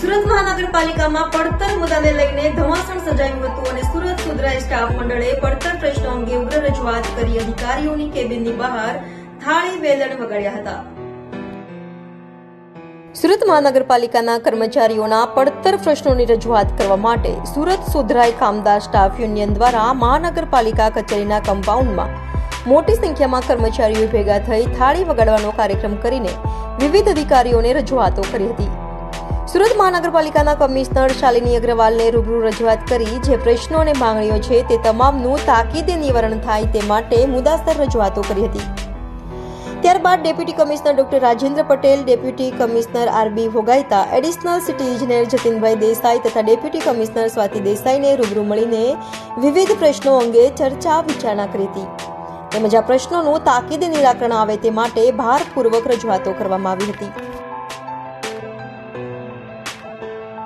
સુરત મહાનગરપાલિકામાં પડતર મુદ્દાને લઈને ધમાસણ સર્જાયું હતું અને સુરત સુધરાઈ સ્ટાફ મંડળે પડતર પ્રશ્નો અંગે ઉગ્ર રજૂઆત કરી અધિકારીઓની કેબિનની બહાર થાળી વેલણ વગાડ્યા હતા. સુરત મહાનગરપાલિકાના કર્મચારીઓના પડતર પ્રશ્નોની રજૂઆત કરવા માટે સુરત સુધરાઈ કામદાર સ્ટાફ યુનિયન દ્વારા મહાનગરપાલિકા કચેરીના કમ્પાઉન્ડમાં મોટી સંખ્યામાં કર્મચારીઓ ભેગા થઈ થાળી વગાડવાનો કાર્યક્રમ કરીને વિવિધ અધિકારીઓને રજૂઆતો કરી હતી. સુરત મહાનગરપાલિકાના કમિશનર શાલિની અગ્રવાલને રૂબરૂ રજૂઆત કરી જે પ્રશ્નો અને માંગણીઓ છે તે તમામનું તાકીદે નિવારણ થાય તે માટે મુદ્દાસર રજૂઆતો કરી હતી. ત્યારબાદ deputy commissioner doctor Rajendra Patel, deputy commissioner RB Bhogaita, additional city ઇજનેર જતીનભાઈ દેસાઈ તથા ડેપ્યુટી કમિશનર સ્વાતિ દેસાઈને રૂબરૂ મળીને વિવિધ પ્રશ્નો અંગે ચર્ચા વિચારણા કરી હતી. તેમજ આ પ્રશ્નોનું તાકીદે નિરાકરણ આવે તે માટે ભારપૂર્વક રજૂઆતો કરવામાં આવી હતી.